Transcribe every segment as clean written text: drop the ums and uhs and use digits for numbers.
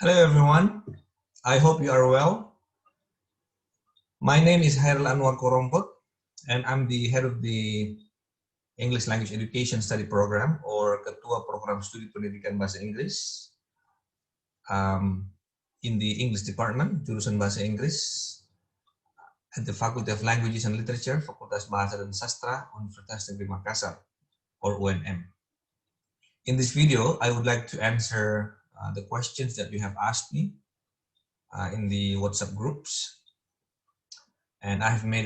Hello everyone, I hope you are well. My name is Hairil Anwar Korompot and I'm the head of the English Language Education Study Program or Ketua Program Studi Pendidikan Bahasa Inggris in the English Department, jurusan Bahasa Inggris at the Faculty of Languages and Literature, Fakultas Bahasa dan Sastra, Universitas Negeri Makassar or UNM. In this video, I would like to answer the questions that you have asked me in the WhatsApp groups, and I have made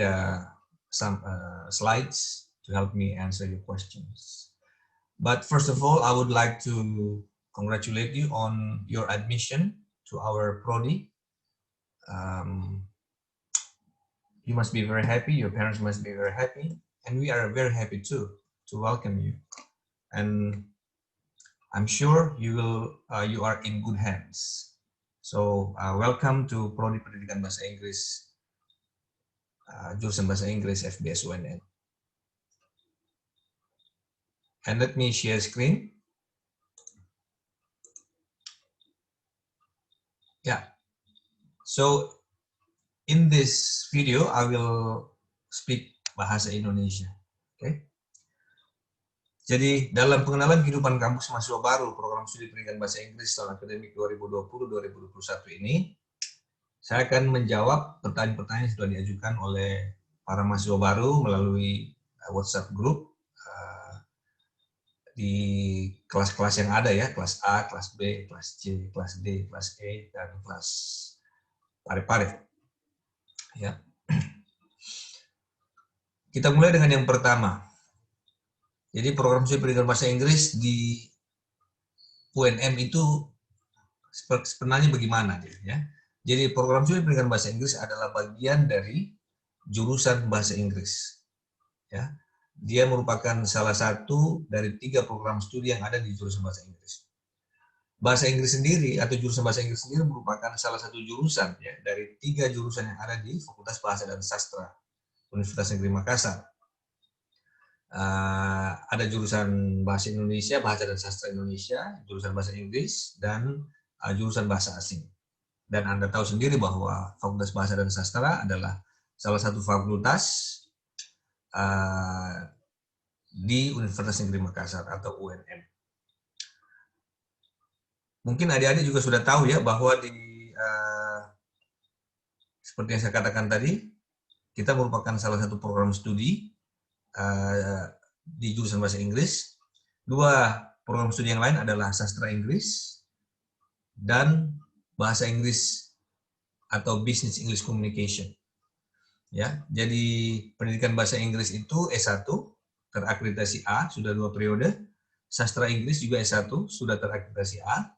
some slides to help me answer your questions. But first of all, I would like to congratulate you on your admission to our Prodi. You must be very happy, your parents must be very happy, and we are very happy too to welcome you. And I'm sure you are in good hands. So welcome to Prodi Pendidikan Bahasa Inggris, jurusan Bahasa Inggris FBS UNN. And let me share screen. Yeah. So in this video, I will speak Bahasa Indonesia. Okay. Jadi dalam pengenalan kehidupan kampus mahasiswa baru program studi pendidikan bahasa Inggris tahun akademik 2020-2021 ini, saya akan menjawab pertanyaan-pertanyaan yang sudah diajukan oleh para mahasiswa baru melalui WhatsApp group di kelas-kelas yang ada ya, kelas A, kelas B, kelas C, kelas D, kelas E, dan kelas pare-pare. Ya. Kita mulai dengan yang pertama. Jadi program studi pendidikan bahasa Inggris di UNM itu sebenarnya bagaimana ya? Jadi program studi pendidikan bahasa Inggris adalah bagian dari jurusan bahasa Inggris. Ya. Dia merupakan salah satu dari 3 program studi yang ada di jurusan bahasa Inggris. Bahasa Inggris sendiri atau jurusan bahasa Inggris sendiri merupakan salah satu jurusan ya dari 3 jurusan yang ada di Fakultas Bahasa dan Sastra Universitas Negeri Makassar. Ada jurusan Bahasa Indonesia, Bahasa dan Sastra Indonesia, jurusan Bahasa Inggris, dan jurusan Bahasa Asing. Dan Anda tahu sendiri bahwa Fakultas Bahasa dan Sastra adalah salah satu fakultas di Universitas Negeri Makassar atau UNM. Mungkin adik-adik juga sudah tahu ya bahwa seperti yang saya katakan tadi, kita merupakan salah satu program studi di jurusan bahasa Inggris. 2 program studi yang lain adalah sastra Inggris dan bahasa Inggris atau Business English Communication. Ya, jadi pendidikan bahasa Inggris itu S1 terakreditasi A, sudah 2 periode. Sastra Inggris juga S1 sudah terakreditasi A,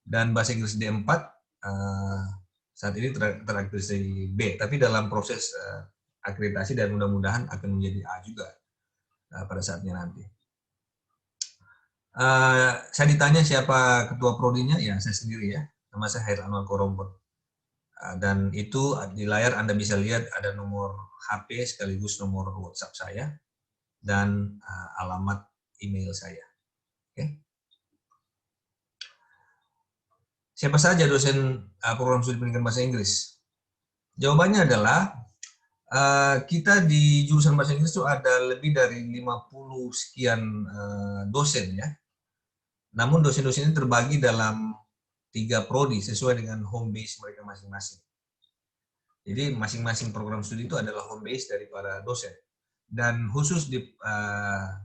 dan bahasa Inggris D4 saat ini terakreditasi B. Tapi dalam proses akreditasi dan mudah-mudahan akan menjadi A juga pada saatnya nanti. Saya ditanya siapa ketua prodinya, ya saya sendiri ya. Nama saya Hairil Anwar Korompot. Dan itu di layar Anda bisa lihat ada nomor HP sekaligus nomor WhatsApp saya dan alamat email saya. Oke. Siapa saja dosen program studi pendidikan bahasa Inggris? Jawabannya adalah kita di jurusan bahasa Inggris itu ada lebih dari 50 sekian dosen ya. Namun dosen-dosen ini terbagi dalam 3 prodi sesuai dengan home base mereka masing-masing. Jadi masing-masing program studi itu adalah home base dari para dosen. Dan khusus di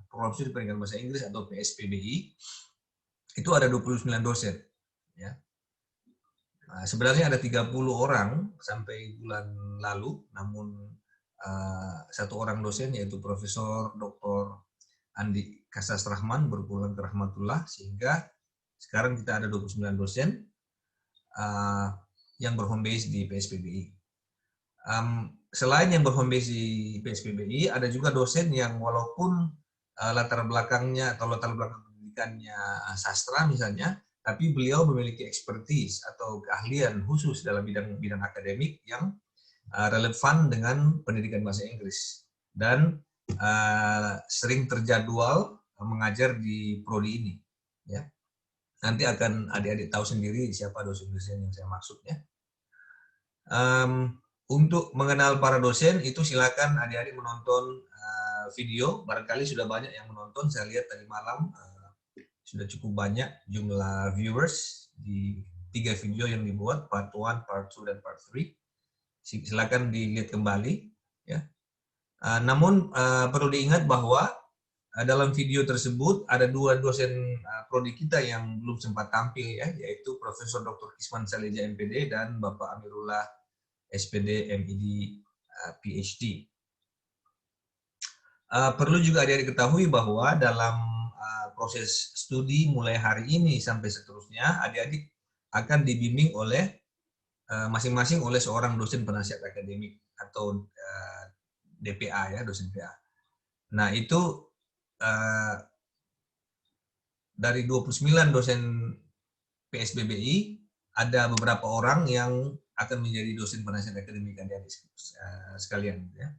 program studi pendidikan bahasa Inggris atau PSPBI itu ada 29 dosen. Ya. Sebenarnya ada 30 orang sampai bulan lalu, namun 1 orang dosen yaitu Profesor Dr. Andi Kasas Rahman berpulang ke rahmatullah, sehingga sekarang kita ada 29 dosen yang berhome base di PSPBI. Selain yang berhome base di PSPBI, ada juga dosen yang walaupun latar belakangnya atau latar belakang pendidikannya sastra misalnya, tapi beliau memiliki expertise atau keahlian khusus dalam bidang akademik yang relevan dengan pendidikan bahasa Inggris dan sering terjadwal mengajar di prodi ini. Ya. Nanti akan adik-adik tahu sendiri siapa dosen-dosen yang saya maksud ya. Untuk mengenal para dosen itu silakan adik-adik menonton video. Barangkali sudah banyak yang menonton. Saya lihat tadi malam sudah cukup banyak jumlah viewers di 3 video yang dibuat, part 1, part 2, dan part 3. Silakan dilihat kembali ya. Namun perlu diingat bahwa dalam video tersebut ada 2 dosen prodi kita yang belum sempat tampil ya, yaitu Profesor Dr. Kisman Saleja MPD dan Bapak Amirullah SPD MID PhD. Perlu juga adik-adik ketahui bahwa dalam proses studi mulai hari ini sampai seterusnya, adik-adik akan dibimbing oleh masing-masing oleh seorang dosen penasihat akademik atau DPA ya, dosen PA. Nah itu dari 29 dosen PSBBI ada beberapa orang yang akan menjadi dosen penasihat akademik adik-adik sekalian ya.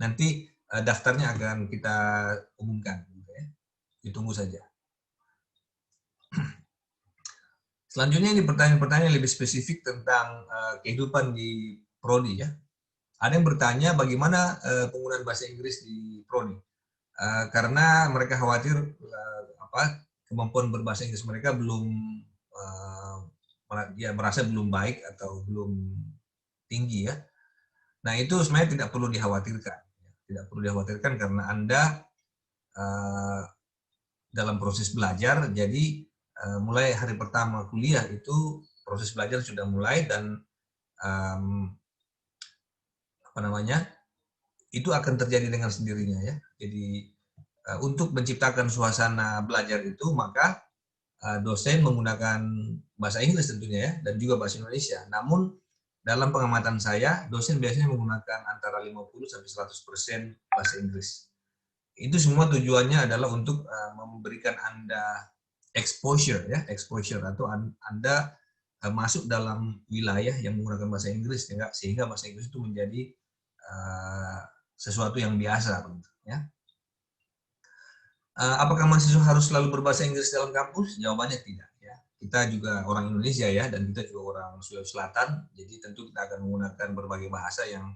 Nanti daftarnya akan kita umumkan gitu ya. Ditunggu saja. Selanjutnya ini pertanyaan-pertanyaan lebih spesifik tentang kehidupan di prodi ya. Ada yang bertanya bagaimana penggunaan bahasa Inggris di prodi. Karena mereka khawatir kemampuan berbahasa Inggris mereka belum merasa belum baik atau belum tinggi ya. Nah itu sebenarnya tidak perlu dikhawatirkan. Tidak perlu dikhawatirkan karena Anda dalam proses belajar, jadi mulai hari pertama kuliah itu proses belajar sudah mulai dan itu akan terjadi dengan sendirinya ya. Jadi untuk menciptakan suasana belajar itu maka dosen menggunakan bahasa Inggris tentunya ya dan juga bahasa Indonesia. Namun dalam pengamatan saya dosen biasanya menggunakan antara 50 sampai 100% bahasa Inggris. Itu semua tujuannya adalah untuk memberikan Anda exposure ya, exposure atau Anda masuk dalam wilayah yang menggunakan bahasa Inggris sehingga bahasa Inggris itu menjadi sesuatu yang biasa ya. Apakah mahasiswa harus selalu berbahasa Inggris dalam kampus? Jawabannya tidak ya. Kita juga orang Indonesia ya dan kita juga orang Sulawesi Selatan, jadi tentu kita akan menggunakan berbagai bahasa yang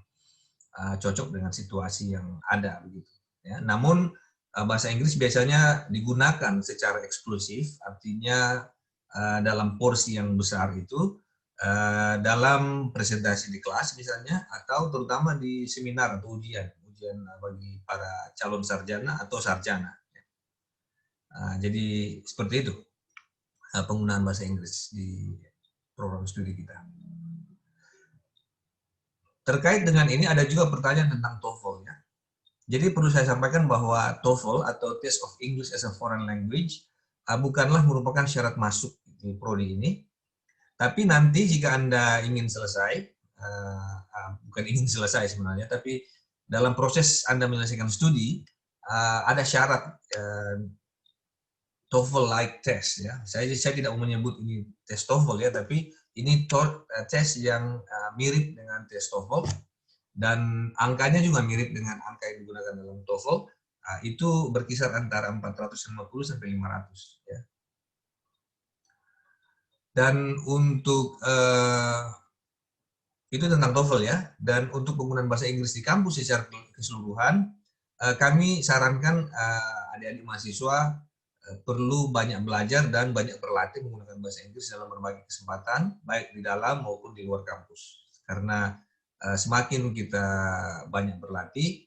cocok dengan situasi yang ada begitu ya. Namun bahasa Inggris biasanya digunakan secara eksklusif, artinya dalam porsi yang besar itu dalam presentasi di kelas misalnya, atau terutama di seminar atau ujian bagi para calon sarjana atau sarjana. Jadi seperti itu penggunaan bahasa Inggris di program studi kita. Terkait dengan ini ada juga pertanyaan tentang TOEFL ya. Jadi perlu saya sampaikan bahwa TOEFL atau Test of English as a Foreign Language bukanlah merupakan syarat masuk di prodi ini. Tapi nanti jika Anda ingin selesai, bukan ingin selesai sebenarnya, tapi dalam proses Anda menyelesaikan studi, ada syarat TOEFL-like test ya. Saya tidak mau menyebut ini tes TOEFL ya, tapi ini tes yang mirip dengan tes TOEFL dan angkanya juga mirip dengan angka yang digunakan dalam TOEFL. Itu berkisar antara 450 sampai 500 ya. Dan untuk itu tentang TOEFL ya. Dan untuk penggunaan bahasa Inggris di kampus secara keseluruhan, kami sarankan adik-adik mahasiswa perlu banyak belajar dan banyak berlatih menggunakan bahasa Inggris dalam berbagai kesempatan, baik di dalam maupun di luar kampus. Karena semakin kita banyak berlatih,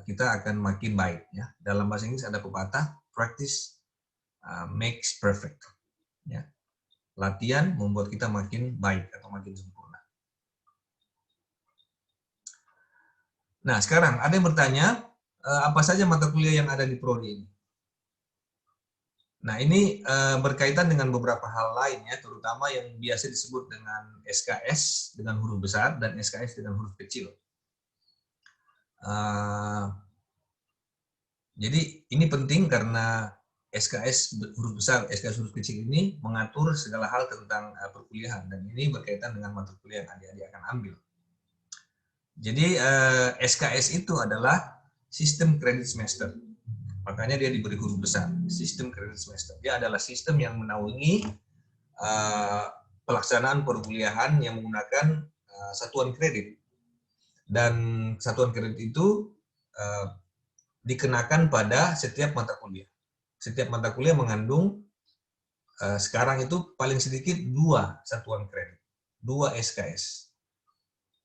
kita akan makin baik. Ya. Dalam bahasa Inggris ada pepatah, practice makes perfect. Ya. Latihan membuat kita makin baik atau makin sempurna. Nah, sekarang ada yang bertanya, apa saja mata kuliah yang ada di prodi ini? Nah, ini berkaitan dengan beberapa hal lain ya, terutama yang biasa disebut dengan SKS dengan huruf besar dan SKS dengan huruf kecil. Jadi ini penting karena SKS huruf besar, SKS huruf kecil ini mengatur segala hal tentang perkuliahan dan ini berkaitan dengan mata kuliah yang adik-adik akan ambil. Jadi SKS itu adalah sistem kredit semester. Makanya dia diberi huruf besar, sistem kredit semester. Dia adalah sistem yang menaungi pelaksanaan perkuliahan yang menggunakan satuan kredit. Dan satuan kredit itu dikenakan pada setiap mata kuliah. Setiap mata kuliah mengandung sekarang itu paling sedikit 2 satuan kredit, 2 SKS.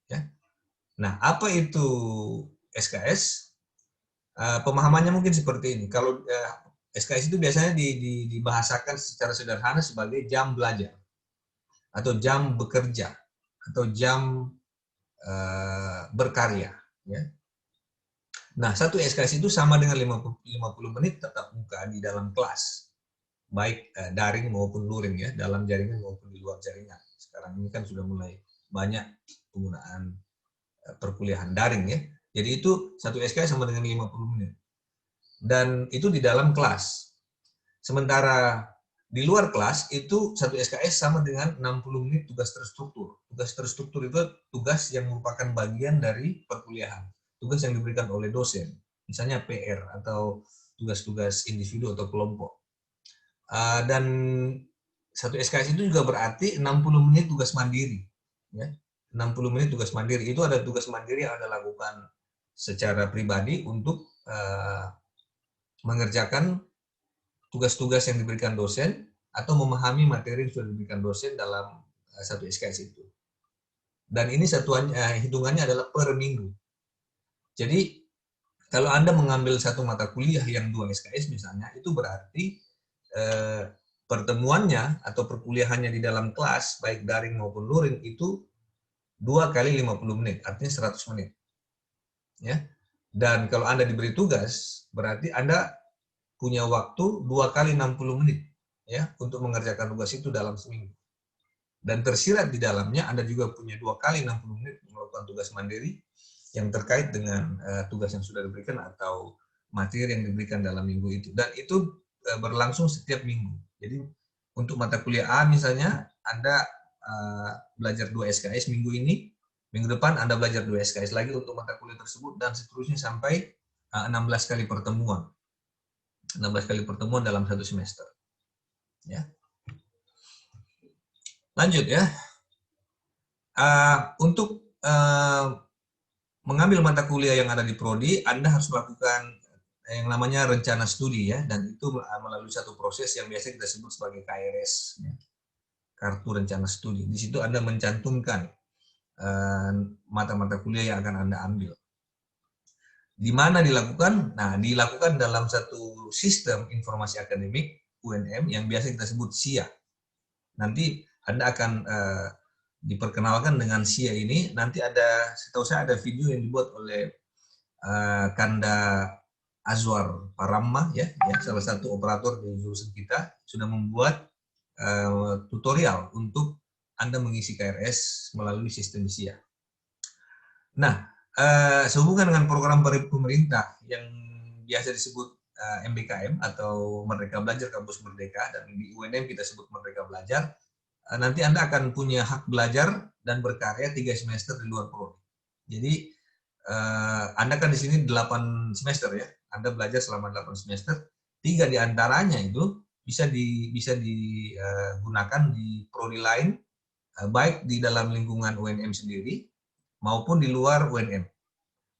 Ya. Nah, apa itu SKS? Pemahamannya mungkin seperti ini. Kalau SKS itu biasanya dibahasakan secara sederhana sebagai jam belajar, atau jam bekerja, atau jam berkarya. Ya. Nah, satu SKS itu sama dengan 50 menit tatap muka di dalam kelas, baik daring maupun luring ya, dalam jaringan maupun di luar jaringan. Sekarang ini kan sudah mulai banyak penggunaan perkuliahan daring ya. Jadi itu satu SKS sama dengan 50 menit. Dan itu di dalam kelas. Sementara di luar kelas itu satu SKS sama dengan 60 menit tugas terstruktur. Tugas terstruktur itu tugas yang merupakan bagian dari perkuliahan. Tugas yang diberikan oleh dosen. Misalnya PR atau tugas-tugas individu atau kelompok. Dan satu SKS itu juga berarti 60 menit tugas mandiri. Ya. 60 menit tugas mandiri. Itu ada tugas mandiri yang Anda lakukan secara pribadi untuk mengerjakan tugas-tugas yang diberikan dosen atau memahami materi yang sudah diberikan dosen dalam satu SKS itu. Dan ini hitungannya adalah per minggu. Jadi kalau Anda mengambil satu mata kuliah yang 2 SKS misalnya, itu berarti pertemuannya atau perkuliahannya di dalam kelas, baik daring maupun luring, itu 2 kali 50 menit, artinya 100 menit. Ya. Dan kalau Anda diberi tugas, berarti Anda punya waktu 2 kali 60 menit ya untuk mengerjakan tugas itu dalam seminggu. Dan tersirat di dalamnya Anda juga punya 2 kali 60 menit melakukan tugas mandiri yang terkait dengan tugas yang sudah diberikan atau materi yang diberikan dalam minggu itu. Dan itu berlangsung setiap minggu. Jadi untuk mata kuliah A misalnya Anda belajar 2 SKS minggu ini, minggu depan Anda belajar 2 SKS lagi untuk mata kuliah tersebut, dan seterusnya sampai 16 kali pertemuan. 16 kali pertemuan dalam satu semester. Ya. Lanjut ya. Untuk mengambil mata kuliah yang ada di Prodi, Anda harus melakukan yang namanya rencana studi ya, dan itu melalui satu proses yang biasa kita sebut sebagai KRS, ya. Kartu rencana studi. Di situ Anda mencantumkan mata-mata kuliah yang akan Anda ambil. Di mana dilakukan? Nah, dilakukan dalam satu sistem informasi akademik UNM yang biasa kita sebut SIA. Nanti Anda akan diperkenalkan dengan SIA ini. Nanti setahu saya ada video yang dibuat oleh Kanda Azwar Paramma ya, salah satu operator di jurusan kita sudah membuat tutorial untuk Anda mengisi KRS melalui sistem SIA. Nah, sehubungan dengan program pemerintah yang biasa disebut MBKM atau Merdeka Belajar Kampus Merdeka, dan di UNM kita sebut Merdeka Belajar, nanti Anda akan punya hak belajar dan berkarya 3 semester di luar prodi. Jadi Anda kan di sini 8 semester ya, Anda belajar selama 8 semester, 3 di antaranya itu bisa digunakan di prodi lain, baik di dalam lingkungan UNM sendiri maupun di luar UNM.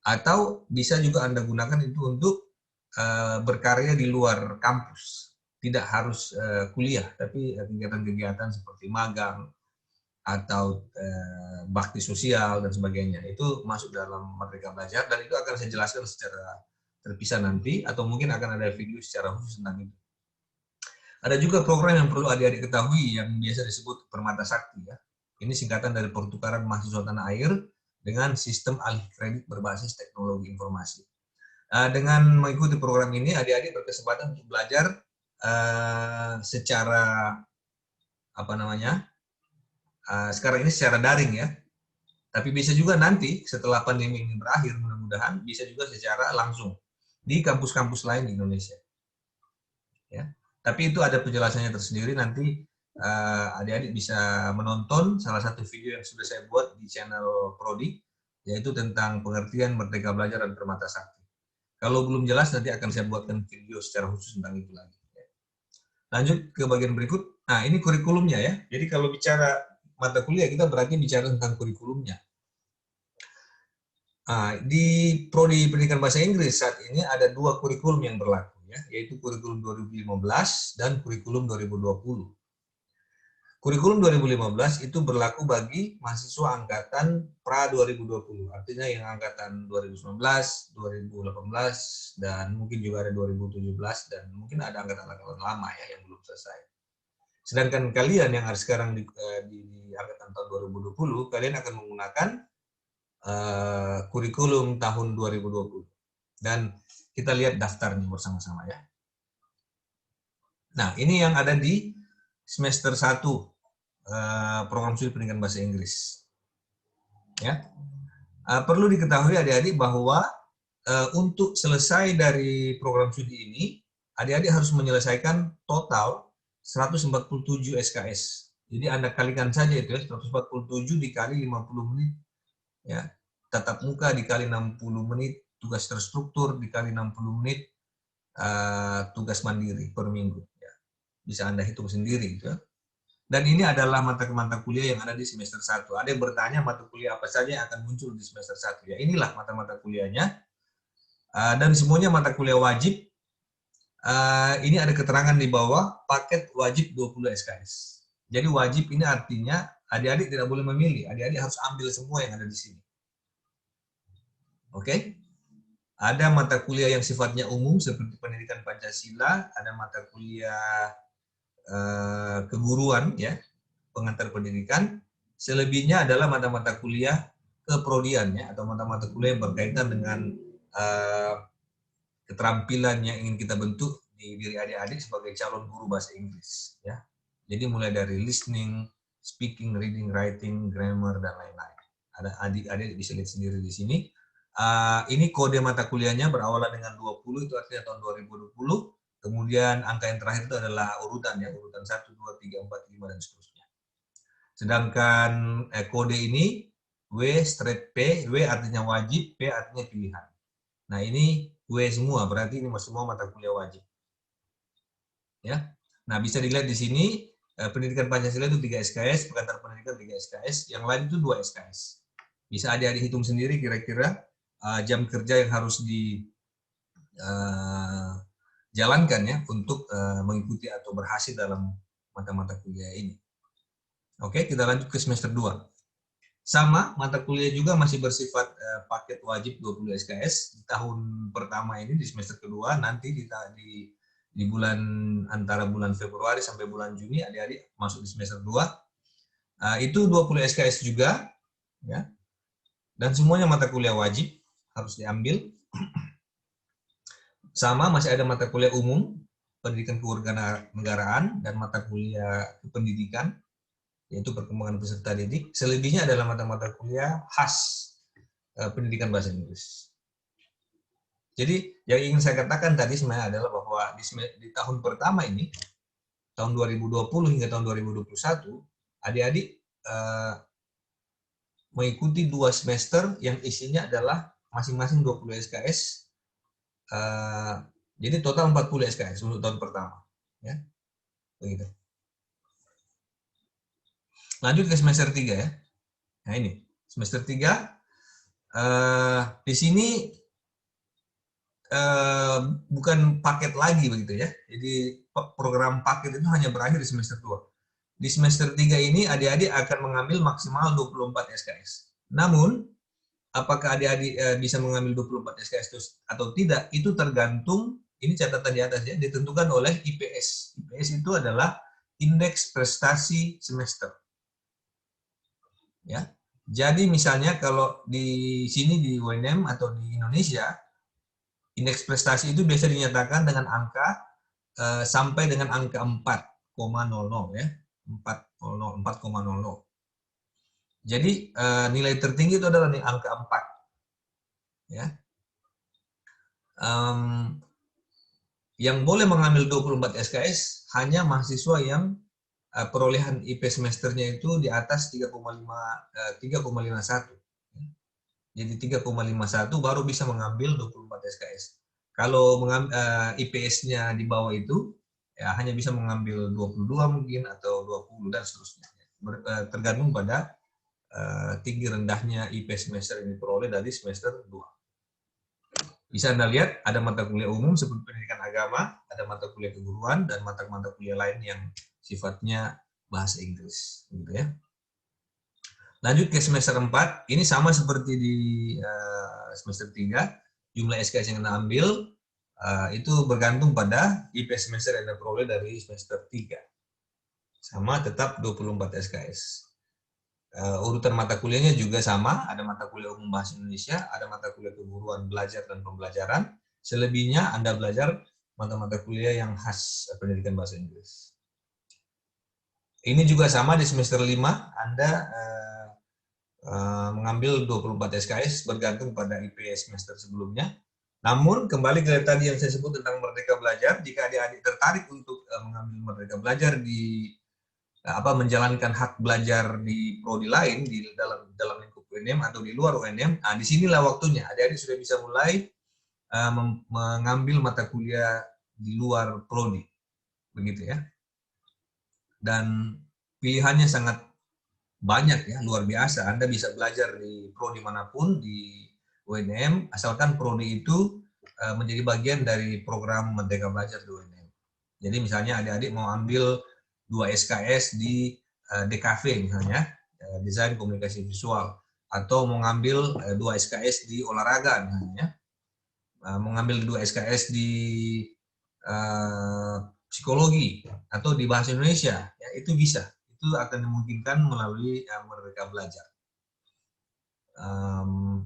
Atau bisa juga Anda gunakan itu untuk berkarya di luar kampus. Tidak harus kuliah, tapi kegiatan-kegiatan seperti magang atau bakti sosial dan sebagainya. Itu masuk dalam Merdeka Belajar, dan itu akan saya jelaskan secara terpisah nanti, atau mungkin akan ada video secara khusus tentang itu. Ada juga program yang perlu adik-adik ketahui yang biasa disebut Permata Sakti ya. Ini singkatan dari pertukaran mahasiswa tanah air dengan sistem alih kredit berbasis teknologi informasi. Dengan mengikuti program ini, adik-adik berkesempatan untuk belajar secara sekarang ini secara daring ya. Tapi bisa juga nanti setelah pandemi ini berakhir, mudah-mudahan bisa juga secara langsung di kampus-kampus lain di Indonesia. Ya. Tapi itu ada penjelasannya tersendiri, nanti adik-adik bisa menonton salah satu video yang sudah saya buat di channel Prodi, yaitu tentang pengertian Merdeka Belajar dan Permata Sakti. Kalau belum jelas nanti akan saya buatkan video secara khusus tentang itu lagi. Lanjut ke bagian berikut. Nah, ini kurikulumnya ya. Jadi kalau bicara mata kuliah, kita berarti bicara tentang kurikulumnya. Nah, di Prodi Pendidikan Bahasa Inggris saat ini ada 2 kurikulum yang berlaku, ya, yaitu kurikulum 2015 dan kurikulum 2020. Kurikulum 2015 itu berlaku bagi mahasiswa angkatan pra 2020, artinya yang angkatan 2019, 2018, dan mungkin juga ada 2017, dan mungkin ada angkatan-angkatan lama ya yang belum selesai. Sedangkan kalian yang sekarang di angkatan tahun 2020, kalian akan menggunakan kurikulum tahun 2020. Dan kita lihat daftarnya bersama-sama ya. Nah, ini yang ada di semester 1 program studi pendidikan bahasa Inggris. Ya. Perlu diketahui adik-adik bahwa untuk selesai dari program studi ini, adik-adik harus menyelesaikan total 147 SKS. Jadi Anda kalikan saja itu ya, 147 dikali 50 menit. Ya, tatap muka dikali 60 menit, tugas terstruktur dikali 60 menit, tugas mandiri per minggu. Ya. Bisa Anda hitung sendiri. Gitu. Dan ini adalah mata kuliah yang ada di semester 1. Ada yang bertanya mata kuliah apa saja yang akan muncul di semester 1. Ya, inilah mata-mata kuliahnya. Dan semuanya mata kuliah wajib. Ini ada keterangan di bawah, paket wajib 20 SKS. Jadi wajib ini artinya adik-adik tidak boleh memilih. Adik-adik harus ambil semua yang ada di sini. Oke, ada mata kuliah yang sifatnya umum seperti pendidikan Pancasila, ada mata kuliah keguruan ya, pengantar pendidikan. Selebihnya adalah mata-mata kuliah keprodian ya, atau mata-mata kuliah yang berkaitan dengan keterampilan yang ingin kita bentuk di diri adik-adik sebagai calon guru bahasa Inggris ya. Jadi mulai dari listening, speaking, reading, writing, grammar dan lain-lain. Ada adik-adik bisa lihat sendiri di sini. Ini kode mata kuliahnya berawal dengan 20, itu artinya tahun 2020. Kemudian angka yang terakhir itu adalah urutan ya, urutan 1, 2, 3, 4, 5 dan seterusnya. Sedangkan kode ini W-P, W artinya wajib, P artinya pilihan. Nah, ini W semua, berarti ini semua mata kuliah wajib. Ya. Nah, bisa dilihat di sini pendidikan Pancasila itu 3 SKS, pengantar pendidikan 3 SKS, yang lain itu 2 SKS. Bisa adik-adik hitung sendiri kira-kira jam kerja yang harus dijalankan ya untuk mengikuti atau berhasil dalam mata-mata kuliah ini. Oke, kita lanjut ke semester 2. Sama, mata kuliah juga masih bersifat paket wajib 20 SKS. Di tahun pertama ini, di semester kedua, nanti di bulan antara bulan Februari sampai bulan Juni, adik-adik masuk di semester 2. Itu 20 SKS juga. Ya. Dan semuanya mata kuliah wajib. Harus diambil. Sama, masih ada mata kuliah umum, pendidikan kewarganegaraan, dan mata kuliah kependidikan, yaitu perkembangan peserta didik. Selebihnya adalah mata-mata kuliah khas pendidikan bahasa Inggris. Jadi, yang ingin saya katakan tadi sebenarnya adalah bahwa di tahun pertama ini, tahun 2020 hingga tahun 2021, adik-adik mengikuti 2 semester yang isinya adalah masing-masing 20 SKS, jadi total 40 SKS untuk tahun pertama. Ya. Begitu. Lanjut ke semester 3 ya. Nah ini, semester 3, di sini bukan paket lagi begitu ya. Jadi program paket itu hanya berakhir di semester 2. Di semester 3 ini adik-adik akan mengambil maksimal 24 SKS. Namun, apakah adik-adik bisa mengambil 24 SKS atau tidak, itu tergantung, ini catatan di atas ya, ditentukan oleh IPS. IPS itu adalah Indeks Prestasi Semester. Ya. Jadi misalnya kalau di sini di UNM atau di Indonesia, indeks prestasi itu biasa dinyatakan dengan angka sampai dengan angka 4,00 ya. 4,00. Jadi nilai tertinggi itu adalah angka 4. Ya. Yang boleh mengambil 24 SKS hanya mahasiswa yang perolehan IP semesternya itu di atas 3,51. Jadi 3,51 baru bisa mengambil 24 SKS. Kalau IPS-nya di bawah itu, ya hanya bisa mengambil 22 mungkin atau 20 dan seterusnya. Tergantung pada tinggi rendahnya IP semester yang diperoleh dari semester 2. Bisa Anda lihat ada mata kuliah umum seperti pendidikan agama, ada mata kuliah keguruan, dan mata kuliah lain yang sifatnya bahasa Inggris. Gitu ya. Lanjut ke semester 4, ini sama seperti di semester 3, jumlah SKS yang Anda ambil itu bergantung pada IP semester yang Anda peroleh dari semester 3. Sama tetap 24 SKS. Urutan mata kuliahnya juga sama, ada mata kuliah umum bahasa Indonesia, ada mata kuliah keguruan belajar dan pembelajaran. Selebihnya Anda belajar mata-mata kuliah yang khas pendidikan bahasa Inggris. Ini juga sama di semester 5, Anda mengambil 24 SKS bergantung pada IP semester sebelumnya. Namun kembali ke tadi yang saya sebut tentang Merdeka Belajar, jika adik-adik tertarik untuk mengambil Merdeka Belajar di menjalankan hak belajar di prodi lain di dalam lingkup UNM atau di luar UNM, disinilah waktunya adik-adik sudah bisa mulai mengambil mata kuliah di luar prodi, begitu ya. Dan pilihannya sangat banyak ya, luar biasa. Anda bisa belajar di prodi manapun di UNM, asalkan prodi itu menjadi bagian dari program Merdeka Belajar di UNM. Jadi misalnya adik-adik mau ambil 2 SKS di DKV misalnya, desain komunikasi visual, atau mau ngambil 2 SKS di olahraga misalnya, mau ngambil 2 SKS di psikologi atau di bahasa Indonesia, ya itu bisa. Itu akan dimungkinkan melalui Merdeka Belajar.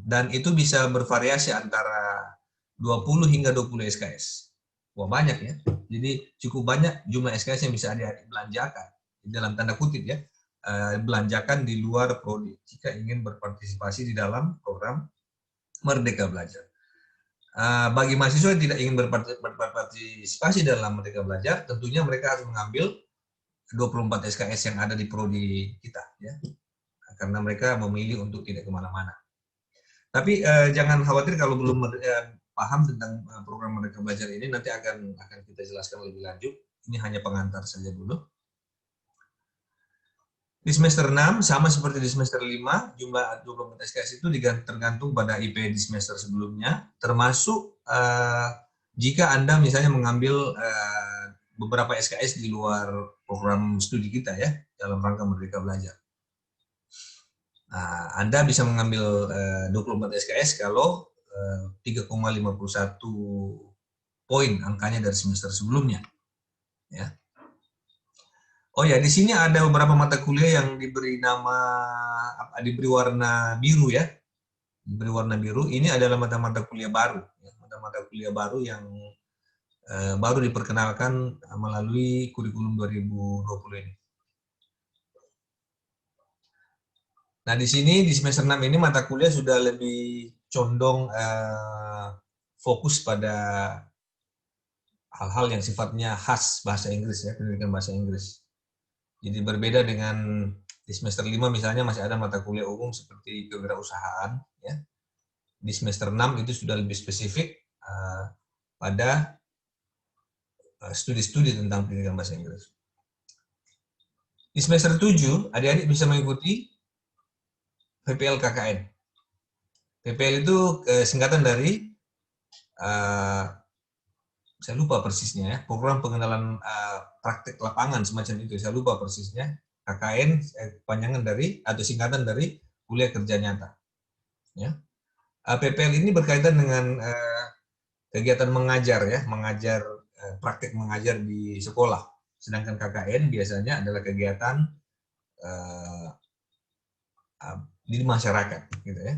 Dan itu bisa bervariasi antara 20 hingga 20 SKS. Wah banyak ya. Jadi cukup banyak jumlah SKS yang bisa adik-adik belanjakan, dalam tanda kutip ya, belanjakan di luar prodi jika ingin berpartisipasi di dalam program Merdeka Belajar. Bagi mahasiswa yang tidak ingin berpartisipasi dalam Merdeka Belajar, tentunya mereka harus mengambil 24 SKS yang ada di prodi kita ya, karena mereka memilih untuk tidak kemana-mana. Tapi jangan khawatir kalau belum paham tentang program Merdeka Belajar ini, nanti akan kita jelaskan lebih lanjut. Ini hanya pengantar saja dulu. Di semester 6, sama seperti di semester 5, jumlah 24 SKS itu tergantung pada IP di semester sebelumnya, termasuk jika Anda misalnya mengambil beberapa SKS di luar program studi kita ya, dalam rangka Merdeka Belajar. Nah, Anda bisa mengambil 24 SKS kalau 3,51 poin angkanya dari semester sebelumnya. Ya. Oh ya, di sini ada beberapa mata kuliah yang diberi diberi warna biru ya. Diberi warna biru. Ini adalah mata-mata kuliah baru. Ya. Mata-mata kuliah baru yang baru diperkenalkan melalui kurikulum 2020 ini. Nah, di sini di semester 6 ini mata kuliah sudah lebih condong fokus pada hal-hal yang sifatnya khas bahasa Inggris ya, pendidikan bahasa Inggris. Jadi berbeda dengan di semester 5 misalnya masih ada mata kuliah umum seperti kewirausahaan ya. Di semester 6 itu sudah lebih spesifik pada studi-studi tentang pendidikan bahasa Inggris. Di semester 7, adik-adik bisa mengikuti PPL KKN. PPL itu singkatan dari saya lupa persisnya ya, program pengenalan praktek lapangan semacam itu, saya lupa persisnya. KKN panjangan dari atau singkatan dari kuliah kerja nyata. Ya. PPL ini berkaitan dengan kegiatan mengajar ya, praktek mengajar di sekolah. Sedangkan KKN biasanya adalah kegiatan di masyarakat, gitu ya.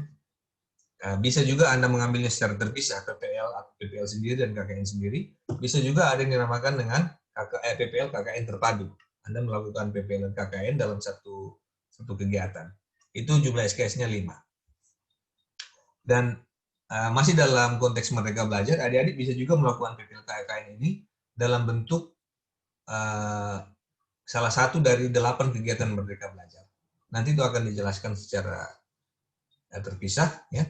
Bisa juga Anda mengambilnya secara terpisah, PPL sendiri dan KKN sendiri. Bisa juga ada yang dinamakan dengan PPL KKN terpadu. Anda melakukan PPL dan KKN dalam satu kegiatan. Itu jumlah SKS-nya 5. Dan masih dalam konteks Merdeka Belajar, adik-adik bisa juga melakukan PPL KKN ini dalam bentuk salah satu dari 8 kegiatan Merdeka Belajar. Nanti itu akan dijelaskan secara terpisah ya.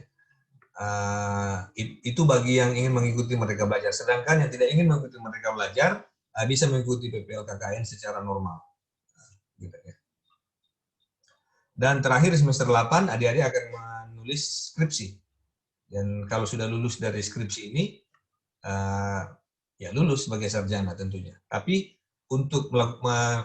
itu bagi yang ingin mengikuti Merdeka Belajar. Sedangkan yang tidak ingin mengikuti Merdeka Belajar bisa mengikuti PPL KKN secara normal. Gitu ya. Dan terakhir semester 8 adik-adik akan menulis skripsi. Dan kalau sudah lulus dari skripsi ini, ya lulus sebagai sarjana tentunya. Tapi untuk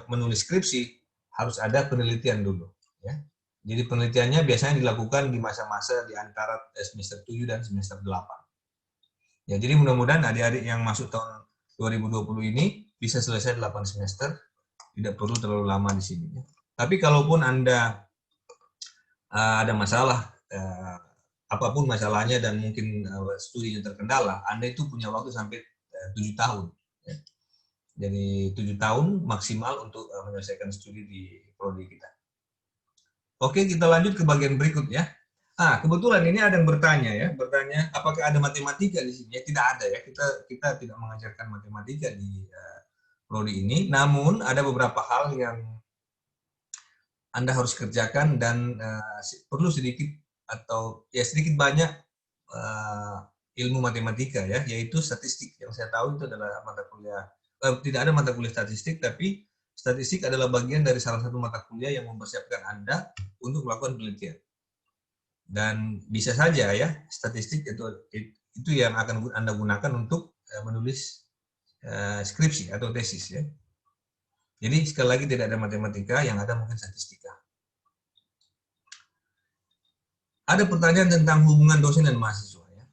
menulis skripsi harus ada penelitian dulu. Ya. Jadi penelitiannya biasanya dilakukan di masa-masa di antara semester 7 dan semester 8. Ya, jadi mudah-mudahan adik-adik yang masuk tahun 2020 ini bisa selesai 8 semester, tidak perlu terlalu lama di sini. Ya. Tapi kalaupun Anda ada masalah, apapun masalahnya dan mungkin studinya terkendala, Anda itu punya waktu sampai 7 tahun. Ya. Jadi 7 tahun maksimal untuk menyelesaikan studi di prodi kita. Oke, kita lanjut ke bagian berikutnya. Kebetulan ini ada yang bertanya apakah ada matematika di sini? Ya, tidak ada ya. Kita tidak mengajarkan matematika di prodi ini. Namun ada beberapa hal yang Anda harus kerjakan dan perlu sedikit atau ya sedikit banyak ilmu matematika ya, yaitu statistik. Yang saya tahu itu adalah mata kuliah. Tidak ada mata kuliah statistik, tapi statistik adalah bagian dari salah satu mata kuliah yang mempersiapkan Anda untuk melakukan penelitian. Dan bisa saja ya, statistik itu yang akan Anda gunakan untuk menulis skripsi atau tesis ya. Jadi sekali lagi tidak ada matematika, yang ada mungkin statistika. Ada pertanyaan tentang hubungan dosen dan mahasiswa ya.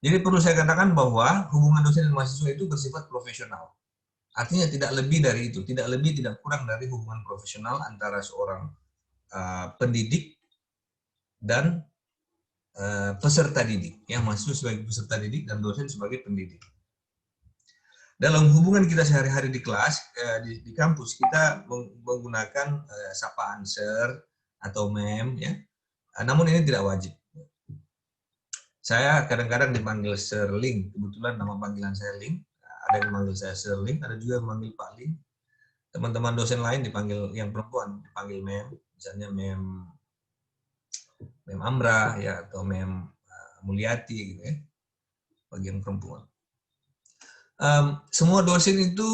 Jadi perlu saya katakan bahwa hubungan dosen dan mahasiswa itu bersifat profesional. Artinya tidak lebih dari itu, tidak lebih tidak kurang dari hubungan profesional antara seorang pendidik dan peserta didik, ya, mahasiswa sebagai peserta didik dan dosen sebagai pendidik. Dalam hubungan kita sehari-hari di kelas, di kampus, kita menggunakan sapaan sir atau mem, ya. Namun ini tidak wajib. Saya kadang-kadang dipanggil Sir Ling, kebetulan nama panggilan saya Ling. Ada yang memanggil saya Sir Ling, ada juga yang memanggil Pak Ling. Teman-teman dosen lain dipanggil, yang perempuan dipanggil mem, misalnya mem Amra ya, atau mem Mulyati gitu ya, bagian perempuan. Semua dosen itu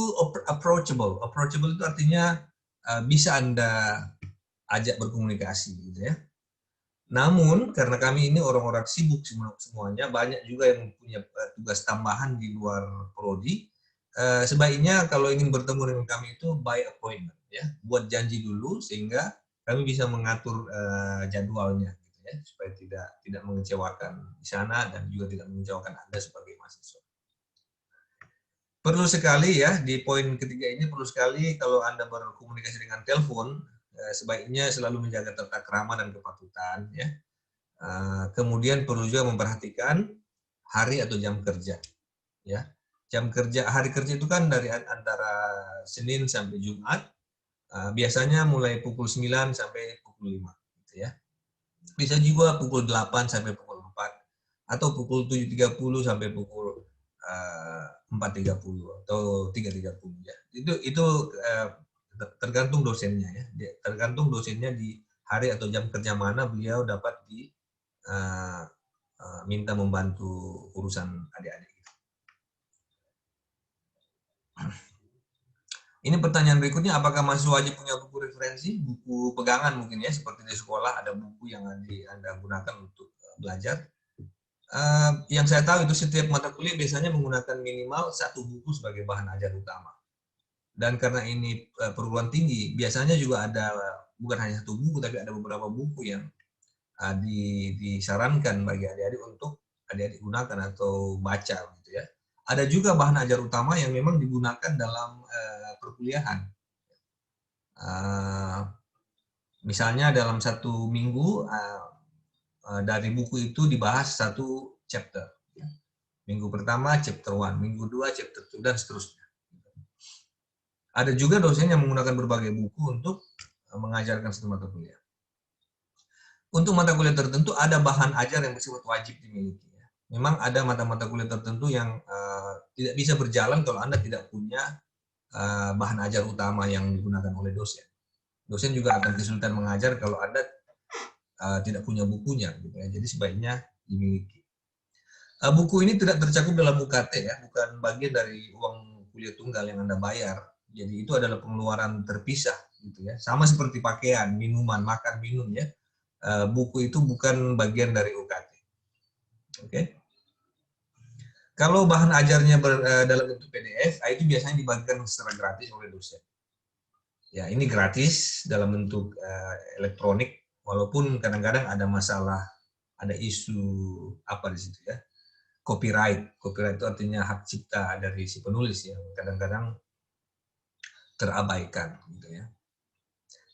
approachable. Approachable itu artinya bisa Anda ajak berkomunikasi gitu ya. Namun karena kami ini orang-orang sibuk semuanya, banyak juga yang punya tugas tambahan di luar prodi. Sebaiknya kalau ingin bertemu dengan kami itu by appointment ya, buat janji dulu sehingga kami bisa mengatur jadwalnya gitu ya, supaya tidak mengecewakan di sana dan juga tidak mengecewakan Anda sebagai mahasiswa. Perlu sekali ya, di poin ketiga ini perlu sekali kalau Anda berkomunikasi dengan telepon, sebaiknya selalu menjaga tata krama dan kepatutan ya. Kemudian perlu juga memperhatikan hari atau jam kerja ya. Jam kerja, hari kerja itu kan dari antara Senin sampai Jumat, biasanya mulai pukul 9 sampai pukul 5 gitu ya. Bisa juga pukul 8 sampai pukul 4 atau pukul 7.30 sampai pukul 4.30 atau 3.30 ya. Itu tergantung dosennya ya. Tergantung dosennya di hari atau jam kerja mana beliau dapat minta membantu urusan adik-adik. Ini pertanyaan berikutnya, apakah mahasiswa wajib punya buku referensi, buku pegangan mungkin ya, seperti di sekolah ada buku yang Anda gunakan untuk belajar. Yang saya tahu itu setiap mata kuliah biasanya menggunakan minimal 1 buku sebagai bahan ajar utama. Dan karena ini perguruan tinggi, biasanya juga ada bukan hanya 1 buku, tapi ada beberapa buku yang disarankan bagi adik-adik untuk adik-adik gunakan atau baca gitu ya. Ada juga bahan ajar utama yang memang digunakan dalam perkuliahan. Misalnya dalam 1 minggu dari buku itu dibahas 1 chapter. Minggu pertama chapter 1, minggu 2 chapter 2 dan seterusnya. Ada juga dosen yang menggunakan berbagai buku untuk mengajarkan satu mata kuliah. Untuk mata kuliah tertentu ada bahan ajar yang bersifat wajib dimiliki. Memang ada mata-mata kuliah tertentu yang tidak bisa berjalan kalau Anda tidak punya bahan ajar utama yang digunakan oleh dosen. Dosen juga akan kesulitan mengajar kalau Anda tidak punya bukunya. Gitu ya. Jadi sebaiknya dimiliki. Buku ini tidak tercakup dalam UKT ya, bukan bagian dari uang kuliah tunggal yang Anda bayar. Jadi itu adalah pengeluaran terpisah gitu ya. Sama seperti pakaian, minuman, makan, minum ya. Buku itu bukan bagian dari UKT. Oke. Kalau bahan ajarnya dalam bentuk PDF, itu biasanya dibagikan secara gratis oleh dosen. Ya, ini gratis dalam bentuk elektronik, walaupun kadang-kadang ada masalah, ada isu apa di situ ya. Copyright itu artinya hak cipta dari si penulis yang kadang-kadang terabaikan gitu ya.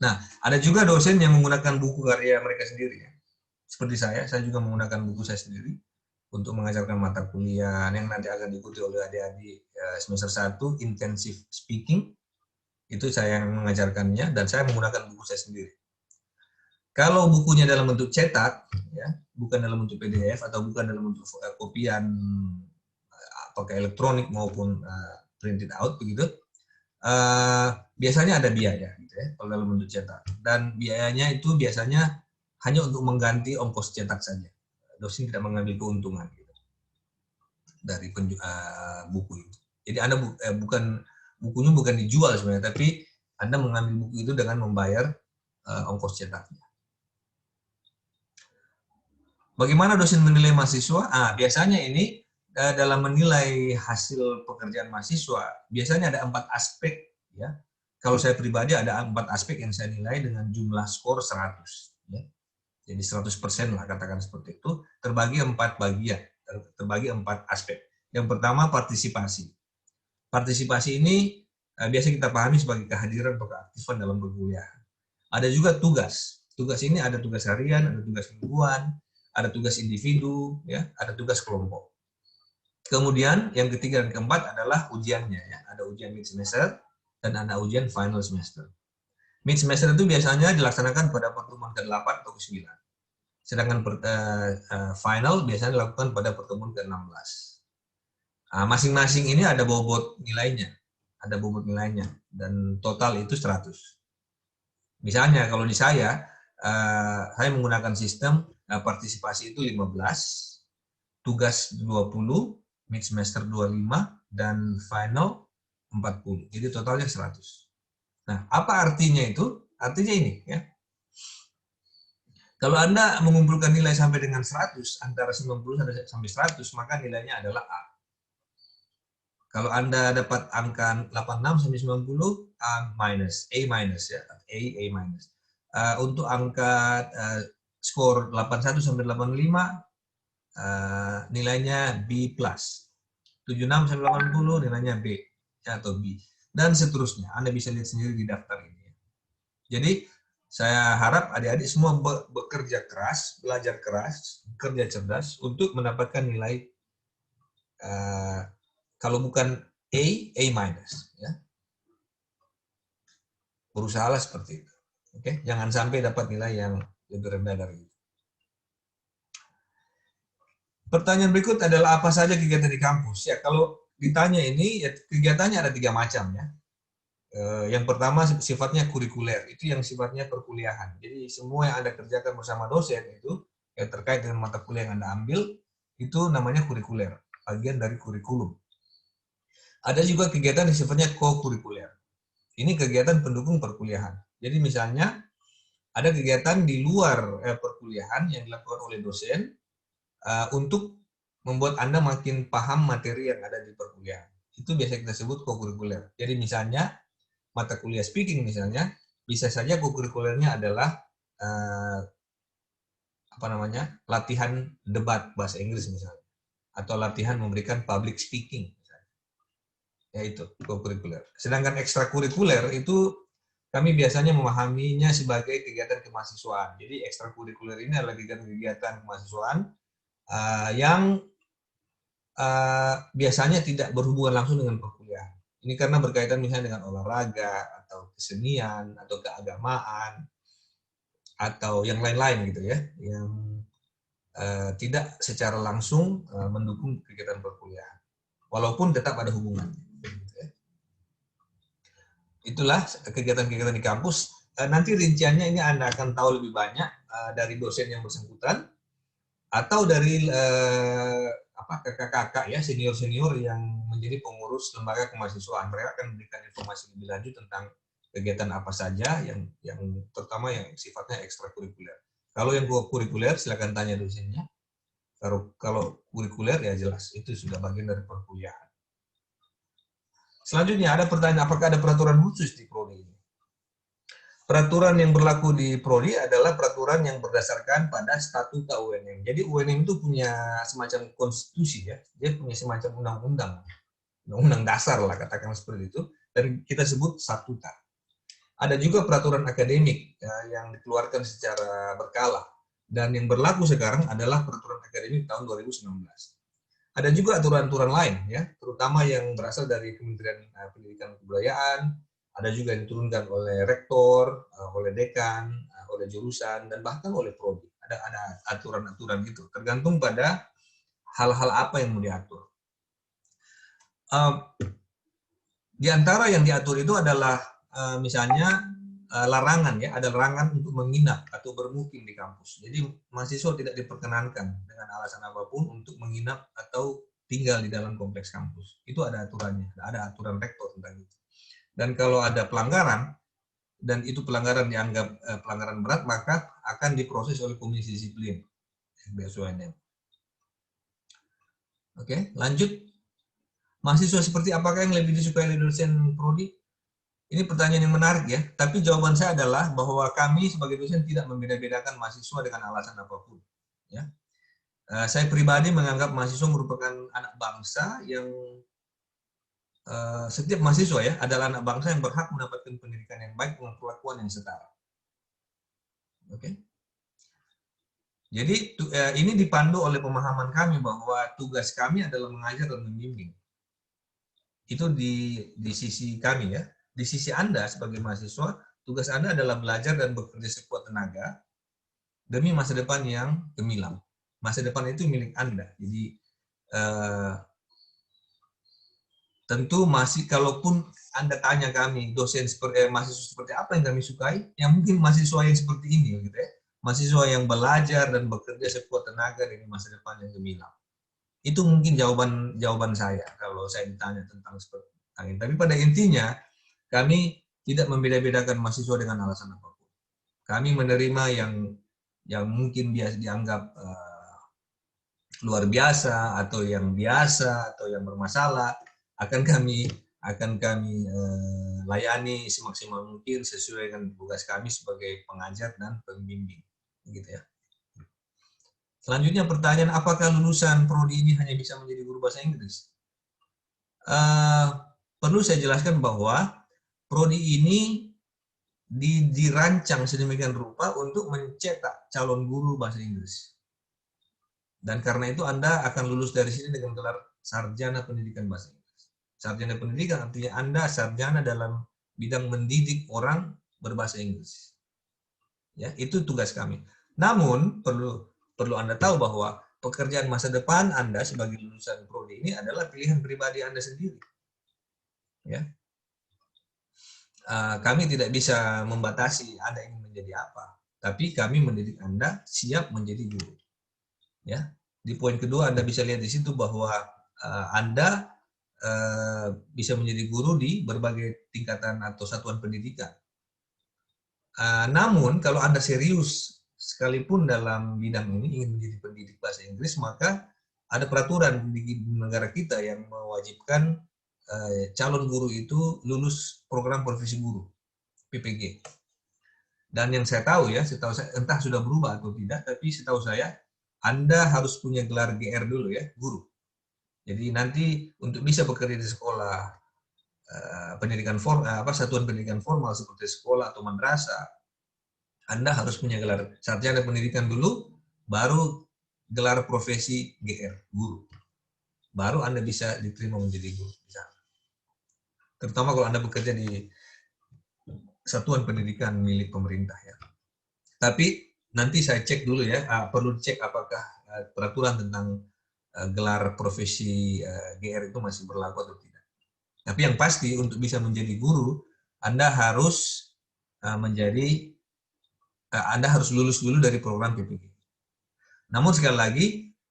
Nah, ada juga dosen yang menggunakan buku karya mereka sendiri ya. Seperti saya juga menggunakan buku saya sendiri untuk mengajarkan mata kuliah yang nanti akan diikuti oleh adik-adik semester 1 intensive speaking. Itu saya yang mengajarkannya dan saya menggunakan buku saya sendiri. Kalau bukunya dalam bentuk cetak, ya, bukan dalam bentuk PDF atau bukan dalam bentuk kopian pakai elektronik maupun printed out begitu, biasanya ada biaya, gitu ya, kalau dalam bentuk cetak. Dan biayanya itu biasanya hanya untuk mengganti ongkos cetak saja. Dosen tidak mengambil keuntungan gitu, dari buku itu. Jadi Anda bukunya bukan dijual sebenarnya, tapi Anda mengambil buku itu dengan membayar ongkos cetaknya. Bagaimana dosen menilai mahasiswa? Biasanya ini dalam menilai hasil pekerjaan mahasiswa, biasanya ada 4 aspek. Ya. Kalau saya pribadi ada 4 aspek yang saya nilai dengan jumlah skor 100. Ya. Jadi 100% lah katakan seperti itu, terbagi 4 bagian, terbagi 4 aspek. Yang pertama partisipasi. Partisipasi ini biasa kita pahami sebagai kehadiran atau keaktifan dalam perkuliahan. Ada juga tugas. Tugas ini ada tugas harian, ada tugas mingguan, ada tugas individu, ya, ada tugas kelompok. Kemudian yang ketiga dan keempat adalah ujiannya, ya. Ada ujian mid semester dan ada ujian final semester. Mid semester itu biasanya dilaksanakan pada pertemuan ke-8 atau ke-9. Sedangkan final biasanya dilakukan pada pertemuan ke-16. Masing-masing ini ada bobot nilainya, dan total itu 100. Misalnya kalau di saya menggunakan sistem partisipasi itu 15, tugas 20, mid semester 25, dan final 40. Jadi totalnya 100. Nah, apa artinya itu? Artinya ini ya. Kalau Anda mengumpulkan nilai sampai dengan 100, antara 90 sampai 100, maka nilainya adalah A. Kalau Anda dapat angka 86 sampai 90, A minus ya, A minus. Untuk angka skor 81 sampai 85, nilainya B+. 76 sampai 80 nilainya B atau B. Dan seterusnya. Anda bisa lihat sendiri di daftar ini. Jadi, saya harap adik-adik semua bekerja keras, belajar keras, kerja cerdas untuk mendapatkan nilai kalau bukan A minus. Ya. Berusahalah seperti itu. Oke, jangan sampai dapat nilai yang lebih rendah dari itu. Pertanyaan berikut adalah apa saja kegiatan di kampus? Ya, kalau ditanya ini, ya, kegiatannya ada 3 macam ya. Yang pertama sifatnya kurikuler, itu yang sifatnya perkuliahan. Jadi semua yang Anda kerjakan bersama dosen itu yang terkait dengan mata kuliah yang Anda ambil itu namanya kurikuler, bagian dari kurikulum. Ada juga kegiatan yang sifatnya co-kurikuler. Ini kegiatan pendukung perkuliahan. Jadi misalnya ada kegiatan di luar perkuliahan yang dilakukan oleh dosen untuk membuat Anda makin paham materi yang ada di perkuliahan. Itu biasa kita sebut co-kurikuler. Jadi misalnya mata kuliah speaking misalnya, bisa saja co-kurikulernya adalah latihan debat bahasa Inggris misalnya, atau latihan memberikan public speaking misalnya. Ya itu co-kurikuler. Sedangkan ekstrakurikuler itu kami biasanya memahaminya sebagai kegiatan kemahasiswaan. Jadi ekstrakurikuler ini adalah kegiatan kemahasiswaan yang biasanya tidak berhubungan langsung dengan perkuliahan. Ini karena berkaitan misalnya dengan olahraga, atau kesenian, atau keagamaan, atau yang lain-lain gitu ya, yang tidak secara langsung mendukung kegiatan perkuliahan, walaupun tetap ada hubungan. Gitu ya. Itulah kegiatan-kegiatan di kampus. Nanti rinciannya ini Anda akan tahu lebih banyak dari dosen yang bersangkutan. atau dari kakak-kakak ya, senior-senior yang menjadi pengurus lembaga kemahasiswaan. Mereka akan memberikan informasi lebih lanjut tentang kegiatan apa saja yang terutama yang sifatnya ekstrakurikuler. Kalau yang kurikuler silakan tanya dosennya. Kalau kurikuler ya jelas itu sudah bagian dari perkuliahan. Selanjutnya ada pertanyaan, apakah ada peraturan khusus di prodi ini? Peraturan yang berlaku di prodi adalah peraturan yang berdasarkan pada statuta UNM. Jadi UNM itu punya semacam konstitusi ya, dia punya semacam undang-undang dasar lah katakan seperti itu, dan kita sebut statuta. Ada juga peraturan akademik ya, yang dikeluarkan secara berkala, dan yang berlaku sekarang adalah peraturan akademik tahun 2019. Ada juga aturan-aturan lain ya, terutama yang berasal dari Kementerian Pendidikan dan Kebudayaan, ada juga yang diturunkan oleh rektor, oleh dekan, oleh jurusan, dan bahkan oleh prodi. Ada aturan-aturan gitu, tergantung pada hal-hal apa yang mau diatur. Di antara yang diatur itu adalah misalnya larangan ya, ada larangan untuk menginap atau bermukim di kampus. Jadi mahasiswa tidak diperkenankan dengan alasan apapun untuk menginap atau tinggal di dalam kompleks kampus. Itu ada aturannya, ada aturan rektor tentang itu. Dan kalau ada pelanggaran, dan itu pelanggaran dianggap pelanggaran berat, maka akan diproses oleh Komisi Disiplin BSUNM. Oke, lanjut. Mahasiswa seperti apakah yang lebih disukai oleh dosen prodi? Ini pertanyaan yang menarik ya, tapi jawaban saya adalah bahwa kami sebagai dosen tidak membeda-bedakan mahasiswa dengan alasan apapun. Ya. Saya pribadi menganggap mahasiswa merupakan anak bangsa yang setiap mahasiswa ya adalah anak bangsa yang berhak mendapatkan pendidikan yang baik dengan perlakuan yang setara. Oke. Jadi ini dipandu oleh pemahaman kami bahwa tugas kami adalah mengajar dan membimbing. Itu di sisi kami ya. Di sisi Anda sebagai mahasiswa, tugas Anda adalah belajar dan bekerja sekuat tenaga demi masa depan yang gemilang. Masa depan itu milik Anda. Jadi tentu masih, kalaupun Anda tanya kami, dosen mahasiswa seperti apa yang kami sukai, ya mungkin mahasiswa yang seperti ini, gitu ya. Mahasiswa yang belajar dan bekerja sekuat tenaga demi masa depan yang gemilang. Itu mungkin jawaban saya kalau saya ditanya tentang seperti ini. Tapi pada intinya, kami tidak membeda-bedakan mahasiswa dengan alasan apapun. Kami menerima yang mungkin dianggap luar biasa atau yang biasa atau yang bermasalah, akan kami layani semaksimal mungkin sesuai dengan tugas kami sebagai pengajar dan pembimbing, gitu ya. Selanjutnya pertanyaan, apakah lulusan prodi ini hanya bisa menjadi guru bahasa Inggris? Perlu saya jelaskan bahwa prodi ini dirancang sedemikian rupa untuk mencetak calon guru bahasa Inggris. Dan karena itu Anda akan lulus dari sini dengan gelar sarjana pendidikan bahasa Inggris. Sarjana pendidikan artinya Anda sarjana dalam bidang mendidik orang berbahasa Inggris. Ya, itu tugas kami. Namun perlu Anda tahu bahwa pekerjaan masa depan Anda sebagai lulusan prodi ini adalah pilihan pribadi Anda sendiri. Ya. Kami tidak bisa membatasi Anda ingin menjadi apa, tapi kami mendidik Anda siap menjadi guru. Ya. Di poin kedua Anda bisa lihat di situ bahwa Anda bisa menjadi guru di berbagai tingkatan atau satuan pendidikan. Namun kalau Anda serius sekalipun dalam bidang ini ingin menjadi pendidik bahasa Inggris, maka ada peraturan di negara kita yang mewajibkan calon guru itu lulus program profesi guru PPG. Dan yang saya tahu ya, setahu saya entah sudah berubah atau tidak, tapi setahu saya Anda harus punya gelar GR dulu ya, guru. Jadi nanti untuk bisa bekerja di sekolah pendidikan formal, satuan pendidikan formal seperti sekolah atau madrasah, Anda harus punya gelar sarjana pendidikan dulu, baru gelar profesi GR, guru. Baru Anda bisa diterima menjadi guru di sana. Terutama kalau Anda bekerja di satuan pendidikan milik pemerintah ya. Tapi nanti saya cek dulu ya, perlu cek apakah peraturan tentang gelar profesi GR itu masih berlaku atau tidak. Tapi yang pasti untuk bisa menjadi guru, Anda harus Anda harus lulus dulu dari program PPG. Namun sekali lagi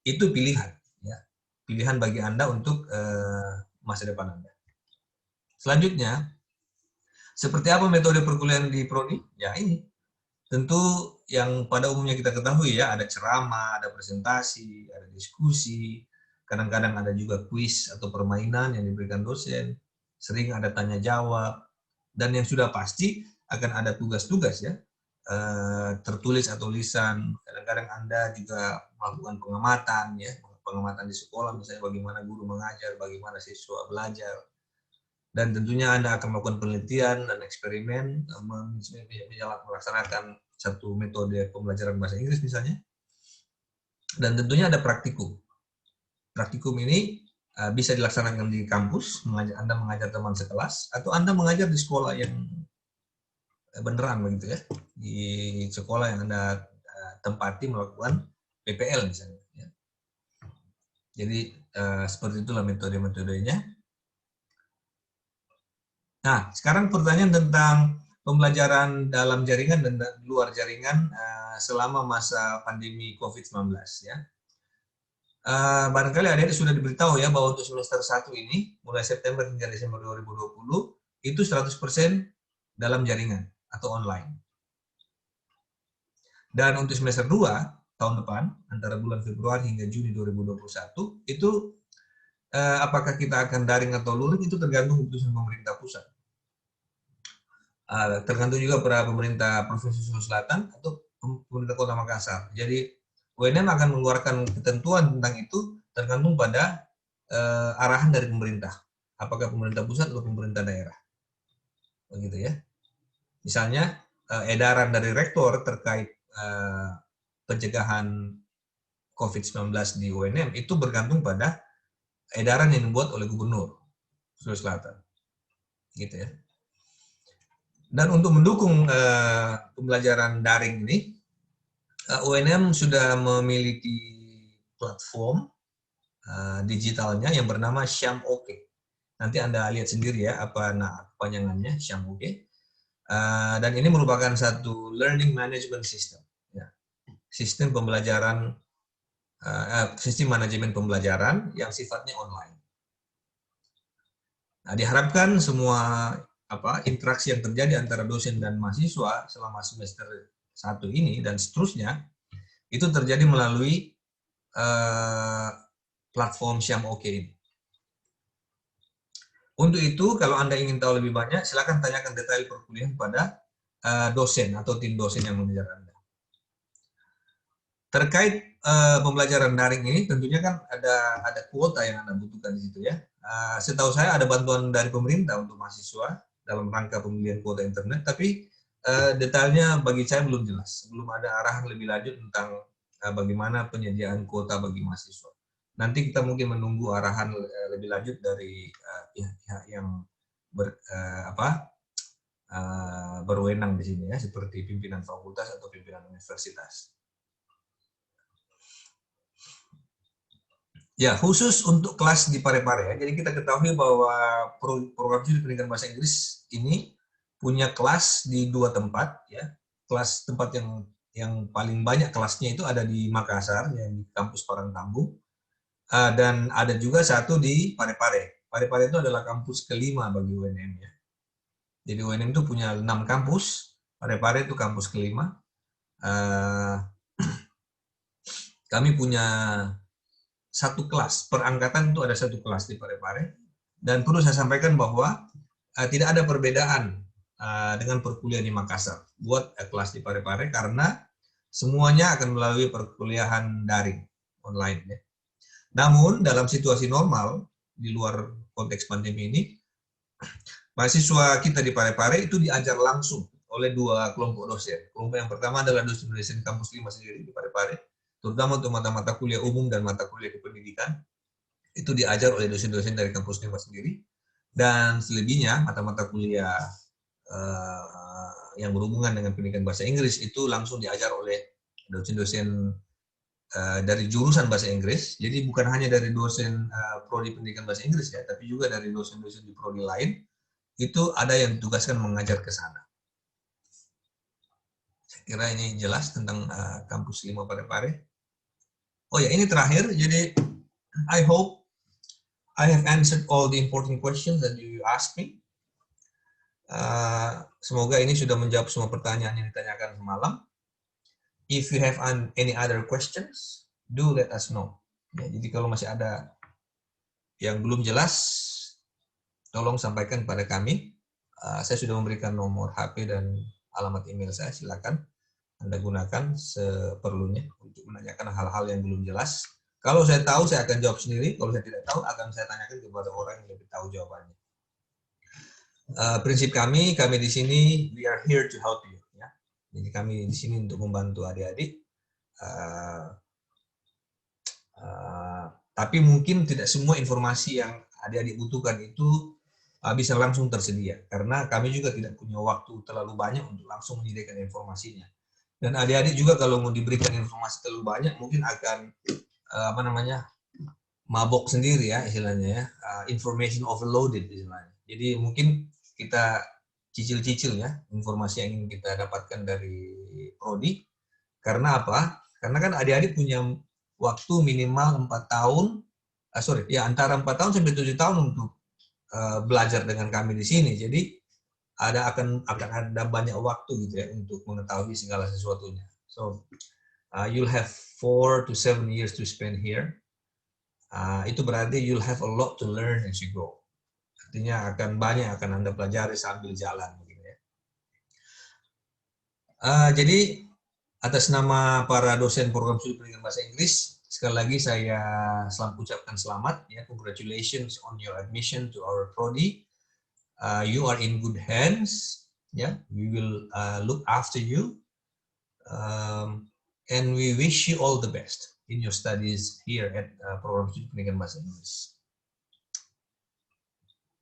itu pilihan, ya, pilihan bagi Anda untuk masa depan Anda. Selanjutnya, seperti apa metode perkuliahan di Prodi? Ya ini, tentu yang pada umumnya kita ketahui ya, ada ceramah, ada presentasi, ada diskusi, kadang-kadang ada juga kuis atau permainan yang diberikan dosen, sering ada tanya jawab, dan yang sudah pasti akan ada tugas-tugas ya, tertulis atau lisan. Kadang-kadang Anda juga melakukan pengamatan ya, pengamatan di sekolah, misalnya bagaimana guru mengajar, bagaimana siswa belajar, dan tentunya Anda akan melakukan penelitian dan eksperimen melaksanakan satu metode pembelajaran bahasa Inggris misalnya. Dan tentunya ada praktikum. Praktikum ini bisa dilaksanakan di kampus, Anda mengajar teman sekelas, atau Anda mengajar di sekolah yang beneran begitu ya, di sekolah yang Anda tempati melakukan PPL misalnya. Ya. Jadi seperti itulah metode-metodenya. Nah, sekarang pertanyaan tentang pembelajaran dalam jaringan dan luar jaringan selama masa pandemi COVID-19 ya. Barangkali adik-adik sudah diberitahu ya bahwa untuk semester 1 ini mulai September hingga Desember 2020 itu 100% dalam jaringan atau online. Dan untuk semester 2 tahun depan antara bulan Februari hingga Juni 2021 itu apakah kita akan daring atau luring itu tergantung keputusan pemerintah pusat. Tergantung juga pada pemerintah Provinsi Sulawesi Selatan atau pemerintah Kota Makassar. Jadi UNM akan mengeluarkan ketentuan tentang itu tergantung pada arahan dari pemerintah. Apakah pemerintah pusat atau pemerintah daerah. Begitu ya. Misalnya edaran dari rektor terkait pencegahan COVID-19 di UNM itu bergantung pada edaran yang dibuat oleh Gubernur Sulawesi Selatan. Gitu ya. Dan untuk mendukung pembelajaran daring ini, UNM sudah memiliki platform digitalnya yang bernama Syam-OK. Nanti Anda lihat sendiri ya apa panjangannya Syam-OK. Dan ini merupakan satu learning management system, ya. Sistem pembelajaran, sistem manajemen pembelajaran yang sifatnya online. Nah, diharapkan semua interaksi yang terjadi antara dosen dan mahasiswa selama semester 1 ini dan seterusnya itu terjadi melalui platform Syam-OK ini. Untuk itu, kalau Anda ingin tahu lebih banyak, silakan tanyakan detail perkuliahan pada dosen atau tim dosen yang mengajar Anda. Terkait pembelajaran daring ini, tentunya kan ada kuota yang Anda butuhkan di situ ya. Setahu saya ada bantuan dari pemerintah untuk mahasiswa dalam rangka pembelian kuota internet, tapi detailnya bagi saya belum jelas. Belum ada arahan lebih lanjut tentang bagaimana penyediaan kuota bagi mahasiswa. Nanti kita mungkin menunggu arahan lebih lanjut dari pihak-pihak yang berwenang di sini ya, seperti pimpinan fakultas atau pimpinan universitas. Ya, khusus untuk kelas di Parepare ya. Jadi kita ketahui bahwa program studi pendidikan bahasa Inggris ini punya kelas di 2 tempat ya. Kelas tempat yang paling banyak kelasnya itu ada di Makassar yang di kampus Parangtambung. Dan ada juga satu di Parepare. Parepare itu adalah kampus kelima bagi UNM ya. Jadi UNM itu punya 6 kampus, Parepare itu kampus kelima. Kami punya satu kelas, per angkatan itu ada satu kelas di Parepare. Dan perlu saya sampaikan bahwa tidak ada perbedaan dengan perkuliahan di Makassar buat kelas di Parepare karena semuanya akan melalui perkuliahan daring online ya. Namun dalam situasi normal di luar konteks pandemi ini, mahasiswa kita di Parepare itu diajar langsung oleh 2 kelompok dosen. Kelompok yang pertama adalah dosen-dosen kampus 5 sendiri di Parepare, terutama untuk mata-mata kuliah umum dan mata kuliah kependidikan. Itu diajar oleh dosen-dosen dari kampus 5 sendiri. Dan selebihnya mata-mata kuliah yang berhubungan dengan pendidikan bahasa Inggris itu langsung diajar oleh dosen-dosen dari jurusan bahasa Inggris. Jadi bukan hanya dari dosen prodi pendidikan bahasa Inggris ya, tapi juga dari dosen-dosen di prodi lain itu ada yang ditugaskan mengajar ke sana. Saya kira ini jelas tentang kampus 5 Parepare. Oh ya, ini terakhir. Jadi, I hope I have answered all the important questions that you asked me. Semoga ini sudah menjawab semua pertanyaan yang ditanyakan semalam. If you have any other questions, do let us know. Ya, jadi kalau masih ada yang belum jelas, tolong sampaikan kepada kami. Saya sudah memberikan nomor HP dan alamat email saya. Silakan Anda gunakan seperlunya untuk menanyakan hal-hal yang belum jelas. Kalau saya tahu, saya akan jawab sendiri. Kalau saya tidak tahu, akan saya tanyakan kepada orang yang lebih tahu jawabannya. Prinsip kami di sini, we are here to help you. Ya. Jadi kami di sini untuk membantu adik-adik. Tapi mungkin tidak semua informasi yang adik-adik butuhkan itu bisa langsung tersedia. Karena kami juga tidak punya waktu terlalu banyak untuk langsung menyediakan informasinya. Dan adik-adik juga kalau mau diberikan informasi terlalu banyak, mungkin akan mabok sendiri ya istilahnya ya, information overloaded istilahnya. Jadi mungkin kita cicil-cicil ya informasi yang ingin kita dapatkan dari prodi. Karena apa? Karena kan adik-adik punya waktu minimal 4 tahun, antara 4 tahun sampai 7 tahun untuk belajar dengan kami di sini. Jadi akan ada banyak waktu gitu ya untuk mengetahui segala sesuatunya. So you'll have 4 to 7 years to spend here. Itu berarti you'll have a lot to learn as you go. Artinya akan Anda pelajari sambil jalan. Gitu ya. Jadi atas nama para dosen program studi pendidikan bahasa Inggris, sekali lagi saya ucapkan selamat. Ya, congratulations on your admission to our prodi. You are in good hands. Yeah, we will look after you. And we wish you all the best in your studies here at program studi pendidikan bahasa Inggris.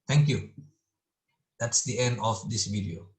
Thank you. That's the end of this video.